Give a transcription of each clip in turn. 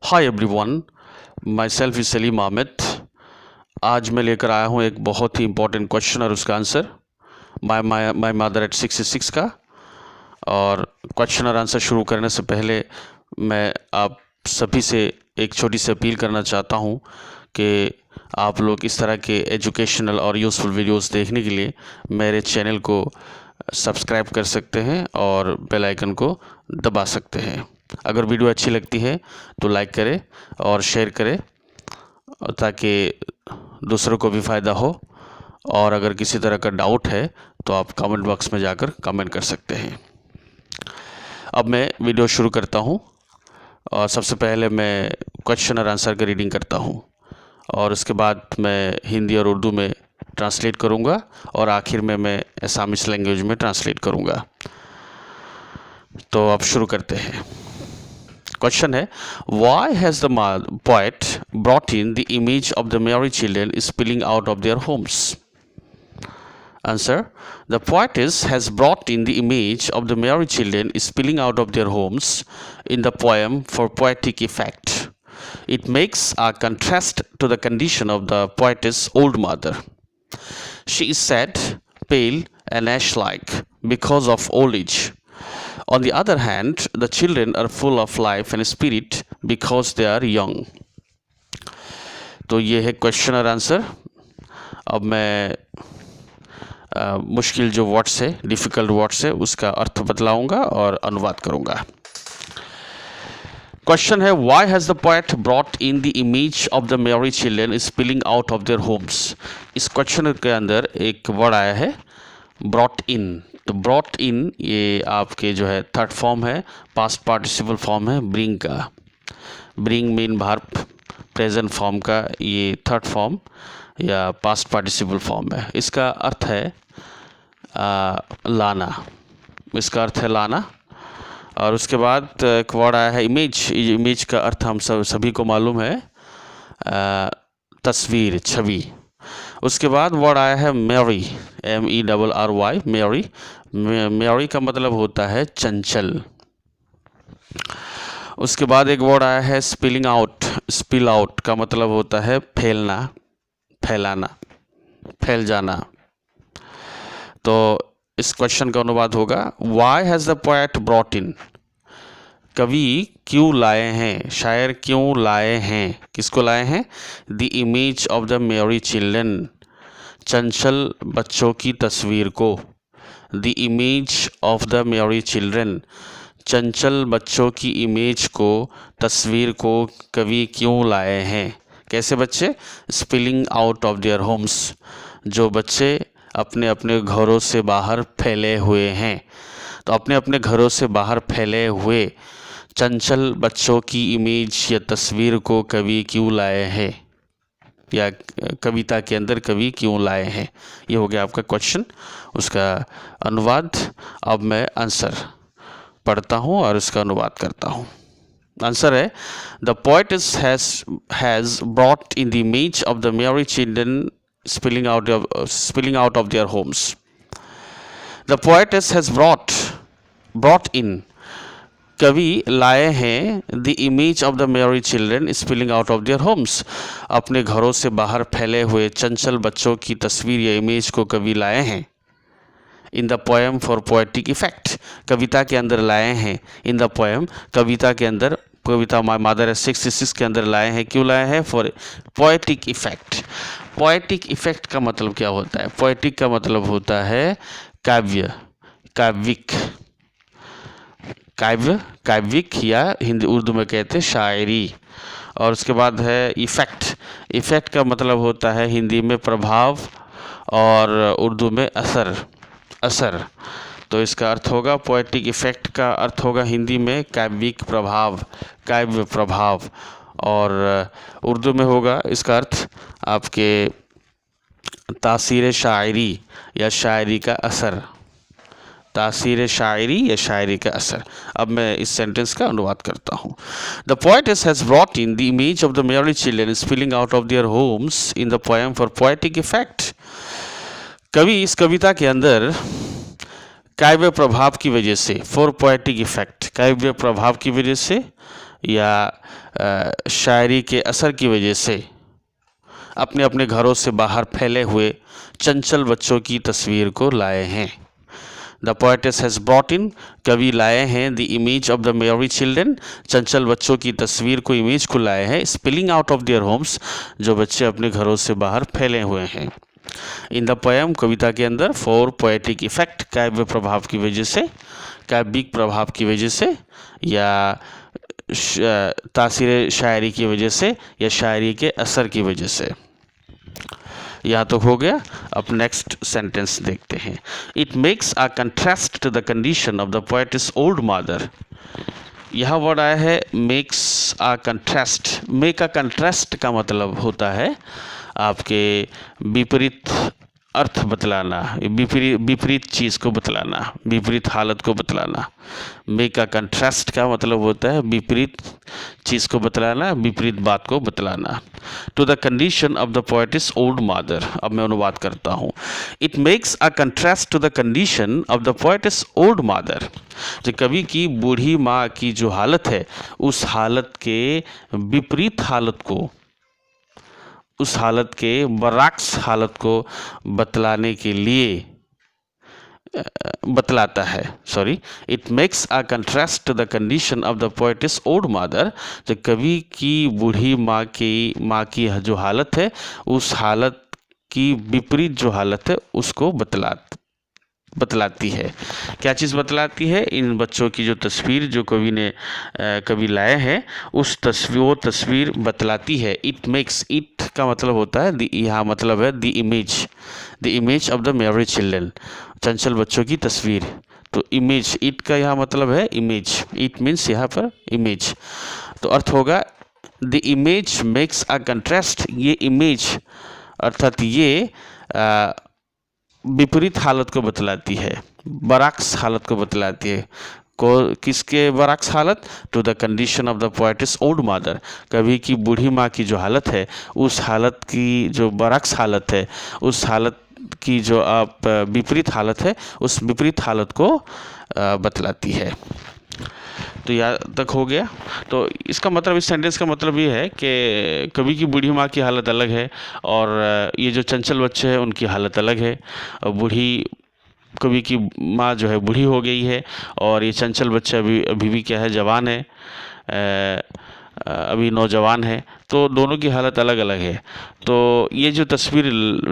Hi everyone, myself is Salim Aamid. आज मैं लेकर आया हूँ एक बहुत ही इम्पोर्टेंट क्वेश्चन और उसका आंसर माई मदर एट 66 का। और क्वेश्चन और आंसर शुरू करने से पहले मैं आप सभी से एक छोटी सी अपील करना चाहता हूँ कि आप लोग इस तरह के एजुकेशनल और यूज़फुल वीडियोस देखने के लिए मेरे चैनल को सब्सक्राइब कर सकते हैं और बेल आइकन को दबा सकते हैं। अगर वीडियो अच्छी लगती है तो लाइक करें और शेयर करें ताकि दूसरों को भी फ़ायदा हो। और अगर किसी तरह का डाउट है तो आप कमेंट बॉक्स में जाकर कमेंट कर सकते हैं। अब मैं वीडियो शुरू करता हूं और सबसे पहले मैं क्वेश्चन और आंसर का रीडिंग करता हूं और उसके बाद मैं हिंदी और उर्दू में ट्रांसलेट करूंगा और आखिर में मैं असामीज लैंग्वेज में ट्रांसलेट करूंगा। तो अब शुरू करते हैं। क्वेश्चन है, why has the poet brought in the image of the Mary children spilling out of their homes? Answer: the poetess has brought in the image of the Mary children spilling out of their homes in the poem for poetic effect. It makes a contrast to the condition of the poetess' old mother. She is sad, pale, and ash-like because of old age. On the other hand, the children are full of life and spirit because they are young. तो ये है question और answer. अब मैं मुश्किल जो words है, difficult words है, उसका अर्थ बतलाऊंगा और अनुवाद करूंगा। क्वेश्चन है, why has the poet brought in the image of the Mary children spilling out of their homes. इस क्वेश्चन के अंदर एक वर्ड आया है ब्रॉट इन। तो ब्रॉट इन ये आपके जो है थर्ड फॉर्म है, पास्ट पार्टिसिपल फॉर्म है ब्रिंग का। Bring mean verb present form का ये थर्ड फॉर्म या पास्ट पार्टिसिपल फॉर्म है। इसका अर्थ है लाना। इसका अर्थ है लाना। और उसके बाद एक वर्ड आया है इमेज। इमेज का अर्थ हम सभी को मालूम है, तस्वीर, छवि। उसके बाद वर्ड आया है मैरी, MERRY, मैरी। मैरी का मतलब होता है चंचल। उसके बाद एक वर्ड आया है स्पिलिंग आउट। स्पिल आउट का मतलब होता है फैलना, फैलाना, फैल जाना। तो इस क्वेश्चन का अनुवाद होगा, why has the poet brought in. कवि क्यों लाए हैं, शायर क्यों लाए हैं, किसको लाए हैं? The image of the Mary children, चंचल बच्चों की तस्वीर को। The image of the Mary children, चंचल बच्चों की इमेज को, तस्वीर को कवि क्यों लाए हैं? कैसे बच्चे? Spilling out of their Holmes, जो बच्चे अपने अपने घरों से बाहर फैले हुए हैं। तो अपने अपने घरों से बाहर फैले हुए चंचल बच्चों की इमेज या तस्वीर को कवि क्यों लाए हैं, या कविता के अंदर कवि क्यों लाए हैं। ये हो गया आपका क्वेश्चन, उसका अनुवाद। अब मैं आंसर पढ़ता हूँ और उसका अनुवाद करता हूँ। आंसर है, the poetess has brought in the image of the Mary children spilling out of their homes. The poetess has brought in, कवि लाए हैं, the image of the Mary children spilling out of their homes, अपने घरों से बाहर फैले हुए चंचल बच्चों की तस्वीर या इमेज को कवि लाए हैं। In the poem for poetic effect, कविता के अंदर लाए हैं। इन द पोएम, कविता के अंदर, कविता माय मदर एट 66 के अंदर लाए हैं। क्यों लाए हैं? For poetic effect. Poetic effect का मतलब क्या होता है? पोएटिक का मतलब होता है काव्य, काव्यिक, काव्य, काव्यिक, या हिंदी उर्दू में कहते हैं शायरी। और उसके बाद है इफेक्ट। इफेक्ट का मतलब होता है हिंदी में प्रभाव और उर्दू में असर, असर। तो इसका अर्थ होगा, पोएटिक इफेक्ट का अर्थ होगा हिंदी में काव्यिक प्रभाव, काव्य प्रभाव। और उर्दू में होगा इसका अर्थ आपके तासीर शायरी या शायरी का असर, तासीर शायरी या शायरी का असर। अब मैं इस सेंटेंस का अनुवाद करता हूँ। The poetess has brought in the image of the Mary children spilling out of their homes in the poem for poetic effect. कवि इस कविता के अंदर काव्य प्रभाव की वजह से, फॉर पोएटिक इफेक्ट, काव्य प्रभाव की वजह से या शायरी के असर की वजह से अपने अपने घरों से बाहर फैले हुए चंचल बच्चों की तस्वीर को लाए हैं। The poetess has brought in, कवि लाए हैं द इमेज ऑफ द मेरी चिल्ड्रन, चंचल बच्चों की तस्वीर को, इमेज को लाए हैं, spilling out of their Holmes, जो बच्चे अपने घरों से बाहर फैले हुए हैं। इन द पोएम, कविता के अंदर, फॉर पोएटिक इफेक्ट, काव्य प्रभाव की वजह से, काव्यिक प्रभाव की वजह से, या तासीर शायरी की वजह से, या शायरी के असर की वजह से। यहाँ तो हो गया। अब नेक्स्ट सेंटेंस देखते हैं। It makes a contrast to the condition of the poet's old mother. यह वर्ड आया है makes a contrast. Make a contrast का मतलब होता है आपके विपरीत अर्थ बतलाना, विपरीत चीज़ को बतलाना, विपरीत हालत को बतलाना। मेक अ कंट्रास्ट का मतलब होता है विपरीत चीज़ को बतलाना, विपरीत बात को बतलाना। To the condition of the poet's old mother. अब मैं अनुवाद करता हूँ। It makes a contrast to the condition of the poet's old mother. जो कवि की बूढ़ी माँ की जो हालत है, उस हालत के विपरीत हालत को, उस हालत के बरअक्स हालत को बतलाने के लिए बतलाता है। Sorry, it makes a contrast to the condition of the poet's old mother. जो कवि की बूढ़ी माँ की जो हालत है, उस हालत की विपरीत जो हालत है उसको बतलाती है। क्या चीज़ बतलाती है? इन बच्चों की जो तस्वीर जो कवि लाए हैं, वो तस्वीर बतलाती है। इट मेक्स, इट का मतलब होता है यहाँ मतलब है द इमेज ऑफ द मेरी चिल्ड्रन, चंचल बच्चों की तस्वीर। तो इमेज, इट का यहाँ मतलब है इमेज, इट मीन्स यहाँ पर इमेज। तो अर्थ होगा the image makes a contrast. ये इमेज अर्थात ये विपरीत हालत को बतलाती है, बरअक्स हालत को बतलाती है। किसके बरअक्स हालत? To the condition of the poet's old mother. कवि की बूढ़ी माँ की जो हालत है, उस हालत की जो बरअक्स हालत है, उस हालत की जो आप विपरीत हालत है, उस विपरीत हालत को बतलाती है। तो यहाँ तक हो गया। तो इसका मतलब, इस सेंटेंस का मतलब ये है कि कवि की बूढ़ी माँ की हालत अलग है और ये जो चंचल बच्चे हैं उनकी हालत अलग है। कवि की माँ जो है बूढ़ी हो गई है और ये चंचल बच्चा अभी भी क्या है, जवान है, अभी नौजवान है। तो दोनों की हालत अलग अलग है। तो ये जो तस्वीर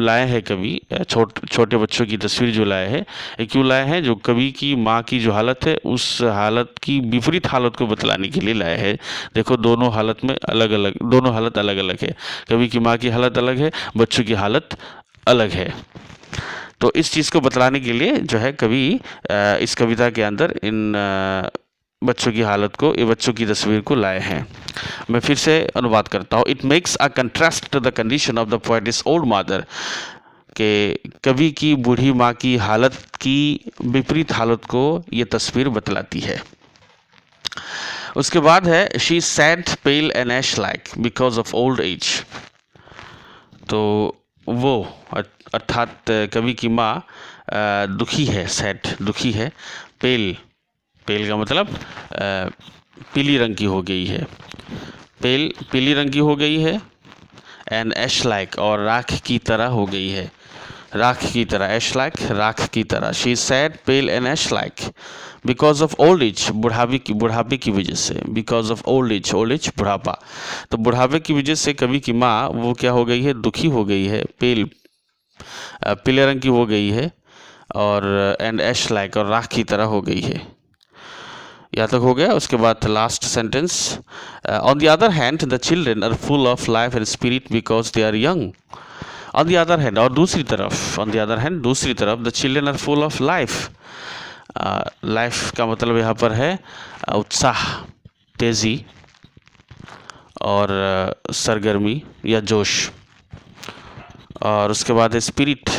लाए हैं कवि, छोटे बच्चों की तस्वीर जो लाए हैं, ये क्यों लाए हैं? जो कवि की माँ की जो हालत है, उस हालत की विपरीत हालत को बतलाने के लिए लाए हैं। देखो, दोनों हालत अलग अलग है। कवि की माँ की हालत अलग है, बच्चों की हालत अलग है। तो इस चीज़ को बतलाने के लिए जो है कवि इस कविता के अंदर इन बच्चों की हालत को, ये बच्चों की तस्वीर को लाए हैं। मैं फिर से अनुवाद करता हूँ। It makes a contrast to the condition of the poet's old mother, के कवि की बूढ़ी माँ की हालत की विपरीत हालत को ये तस्वीर बतलाती है। उसके बाद है she sad pale and ash like because of old age. तो वो अर्थात कवि की माँ दुखी है, सैड दुखी है, पेल का मतलब पीली रंग की हो गई है, पीली रंग की हो गई है, एंड ऐश लाइक और राख की तरह हो गई है, राख की तरह, ऐश लाइक राख की तरह। She sad pale and ash like because of old age, बुढ़ापे की वजह से, बिकॉज ऑफ ओल्ड एज बुढ़ापा। तो बुढ़ापे की वजह से कवि की माँ वो क्या हो गई है, दुखी हो गई है, पीले रंग की हो गई है, और एंड ऐश लाइक और राख की तरह हो गई है। यहाँ तक हो गया। उसके बाद last sentence, on the other hand the children are full of life and spirit because they are young. On the other hand, और दूसरी तरफ, ऑन द अदर हैंड दूसरी तरफ, the children are full of life. Life का मतलब यहाँ पर है उत्साह, तेज़ी और सरगर्मी या जोश। और उसके बाद स्पिरिट,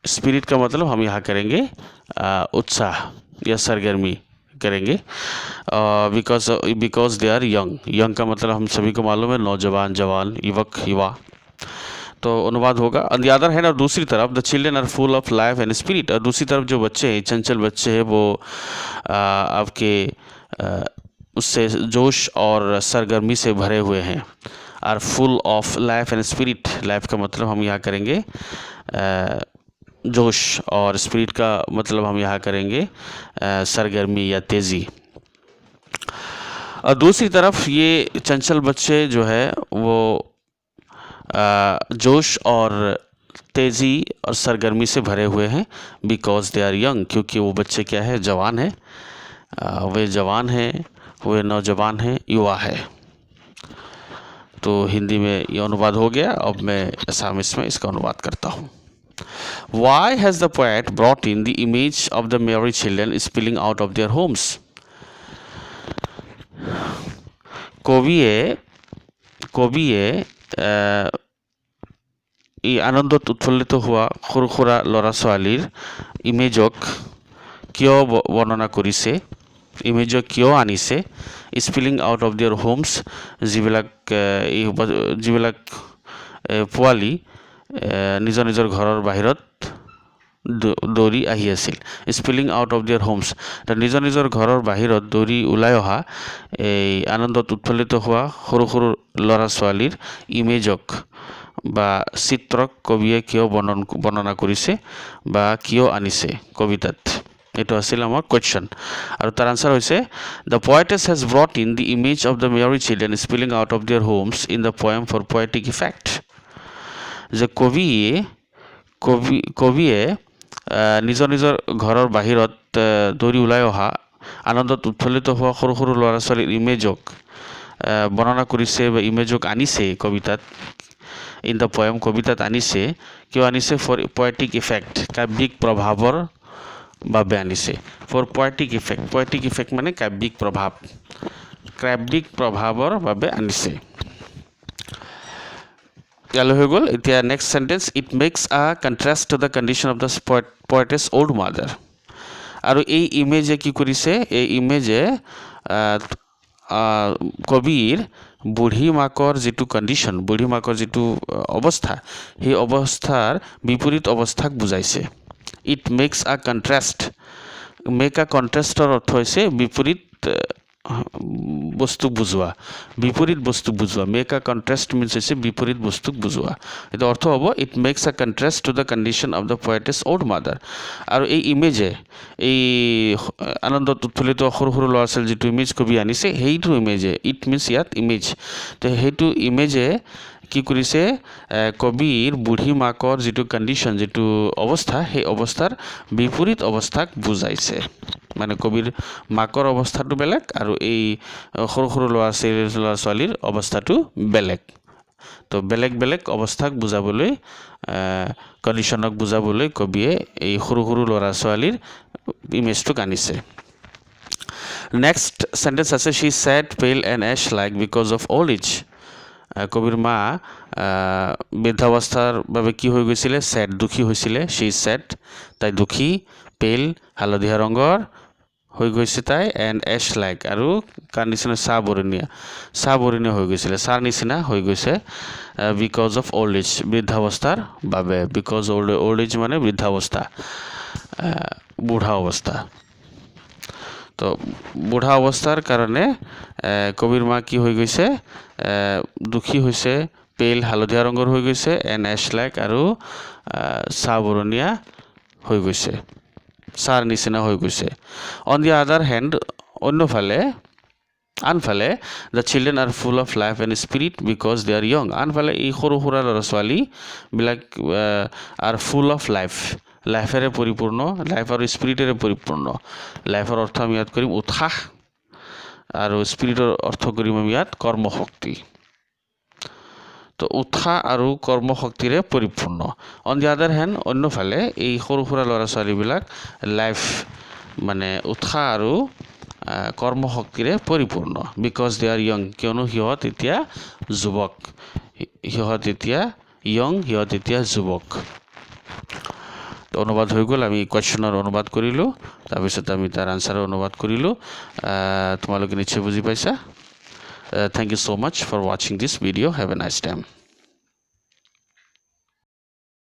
स्पिरिट का मतलब हम यहाँ करेंगे उत्साह या सरगर्मी करेंगे। बिकॉज दे आर यंग का मतलब हम सभी को मालूम है नौजवान, जवान, युवक, युवा। तो अनुवाद होगा, ऑन द अदर हैंड, और दूसरी तरफ, the children are full of life and spirit, और दूसरी तरफ जो बच्चे हैं, चंचल बच्चे हैं, वो आपके उससे जोश और सरगर्मी से भरे हुए हैं। Are full of life and spirit, life का मतलब हम यहाँ करेंगे जोश, और स्पिरिट का मतलब हम यहाँ करेंगे सरगर्मी या तेज़ी। और दूसरी तरफ ये चंचल बच्चे जो है वो जोश और तेज़ी और सरगर्मी से भरे हुए हैं, बिकॉज दे आर यंग, क्योंकि वो बच्चे क्या है, जवान हैं, वे जवान हैं, वे नौजवान हैं, युवा है। तो हिंदी में ये अनुवाद हो गया। अब मैं असामीज में इसका अनुवाद करता हूँ। Why has the poet brought in the image of the merry children spilling out of their homes? কবিয়ে এই আনন্দত উৎফুল্লিত হোৱা সৰু সুৰা ল'ৰা ছোৱালীৰ ইমেজক কিয় বৰ্ণনা কৰিছে, ইমেজক কিয় আনিছে, spilling out of their homes, যিবিলাক পোৱালি নিজৰ নিজৰ ঘৰৰ বাহিৰত দৌৰি আহি আছিল। Spilling out of their homes, নিজৰ নিজৰ ঘৰৰ বাহিৰত দৌৰি ওলাই অহা এই আনন্দত উৎফুল্লিত হোৱা সৰু সৰু ল'ৰা ছোৱালীৰ ইমেজক বা চিত্ৰক কবিয়ে কিয় বৰ্ণনা কৰিছে বা কিয় আনিছে কবিতাত, এইটো আছিল আমাৰ কুৱেশ্যন। আৰু তাৰ আনচাৰ হৈছে the poetess has brought in the image of the merry children spilling out of their homes in the poem for poetic effect. যে কবিয়ে নিজৰ নিজৰ ঘৰৰ বাহিৰত দৌৰি ওলাই অহা আনন্দত উৎফুল্লিত হোৱা সৰু সৰু ল'ৰা ছোৱালীৰ ইমেজক বৰ্ণনা কৰিছে বা ইমেজক আনিছে কবিতাত, ইন দ্য পয়েম কবিতাত আনিছে, কিয় আনিছে, ফৰ পয়েটিক ইফেক্ট, কাব্যিক প্ৰভাৱৰ বাবে আনিছে। ফৰ পয়েটিক ইফেক্ট মানে কাব্যিক প্ৰভাৱৰ বাবে আনিছে। ইয়ালৈ হৈ গ'ল। এতিয়া next sentence, it makes a contrast to the condition of the poetess old mother. আৰু এই ইমেজে কি কৰিছে, এই ইমেজে কবিৰ বুঢ়ী মাকৰ যিটো কণ্ডিশ্যন, বুঢ়ী মাকৰ যিটো অৱস্থা, সেই অৱস্থাৰ বিপৰীত অৱস্থাক বুজাইছে। It makes a contrast, make a কণ্ট্ৰাষ্টৰ অৰ্থ হৈছে বিপৰীত বস্তুক বুজোৱা, মেক আ কণ্ট্ৰাষ্ট মিনছ হৈছে বিপৰীত বস্তুক বুজোৱা। এইটো অৰ্থ হ'ব it makes a contrast to the condition of the poetess old mother. আৰু এই ইমেজে, এই আনন্দত উৎফুল্লিত সৰু সৰু ল'ৰা ছোৱালী যিটো ইমেজ কবি আনিছে, সেইটো ইমেজে, ইট মিনছ ইয়াত ইমেজ, তো সেইটো ইমেজে কি কৰিছে, কবিৰ বুঢ়ী মাকৰ যিটো কণ্ডিশ্যন, যিটো অৱস্থা, সেই অৱস্থাৰ বিপৰীত অৱস্থাক বুজাইছে। মানে কবিৰ মাকৰ অৱস্থাটো বেলেগ আৰু এই সৰু সৰু ল'ৰা ছোৱালীৰ অৱস্থাটো বেলেগ। তো বেলেগ বেলেগ অৱস্থাক বুজাবলৈ, কণ্ডিশ্যনক বুজাবলৈ কবিয়ে এই সৰু সৰু ল'ৰা ছোৱালীৰ ইমেজটোক আনিছে। নেক্সট চেণ্টেন্স আছে, she said pale and ash like because of old age. কবিৰ মা বৃদ্ধাৱস্থাৰ বাবে কি হৈ গৈছিলে, ছেড, দুখী হৈছিলে। শ্বি ছেড, তাই দুখী, পেল, হালধীয়া ৰঙৰ হৈ গৈছে তাই, এণ্ড এছ লাইক, আৰু কাৰ নিচিনা, চাহ বৰণীয়া হৈ গৈছিলে, চাহ নিচিনা হৈ গৈছে, বিকজ অফ অল্ড এজ, বৃদ্ধাৱস্থাৰ বাবে। বিকজ অল্ড এজ মানে বৃদ্ধাৱস্থা, বুঢ়া অৱস্থা। তো বুঢ়া অৱস্থাৰ কাৰণে কবিৰ মা কি হৈ গৈছে, দুখী হৈছে, পেল, হালধীয়া ৰঙৰ হৈ গৈছে, এণ্ড এছ লাইক, আৰু চাহ বৰণীয়া হৈ গৈছে, চাৰ নিচিনা হৈ গৈছে। অন দি আদাৰ হেণ্ড, আনফালে the children are full of life and spirit because they are young. আনফালে এই সৰু সুৰা ল'ৰা ছোৱালীবিলাক আৰ ফুল অফ লাইফেৰে পৰিপূৰ্ণ, লাইফ আৰু স্পিৰিটেৰে পৰিপূৰ্ণ। লাইফৰ অৰ্থ আমি ইয়াত কৰিম উৎসাহ, আৰু স্পিৰিটৰ অৰ্থ কৰিম আমি ইয়াত কৰ্মশক্তি। তো উৎসাহ আৰু কৰ্মশক্তিৰে পৰিপূৰ্ণ। অন দি আদাৰ হেণ্ড, অন্যফালে এই সৰু সুৰা ল'ৰা ছোৱালীবিলাক লাইফ মানে উৎসাহ আৰু কৰ্মশক্তিৰে পৰিপূৰ্ণ। বিকজ দে আৰ য়ং, কিয়নো সিহঁত এতিয়া যুৱক, সিহঁত এতিয়া যুৱক। অনুবাদ হৈ গ'ল। আমি কুৱেশ্যনৰ অনুবাদ কৰিলোঁ, তাৰপিছত আমি তাৰ আনচাৰৰ অনুবাদ কৰিলোঁ। তোমালোকে নিশ্চয় বুজি পাইছা। Thank you so much for watching this video. Have a nice time.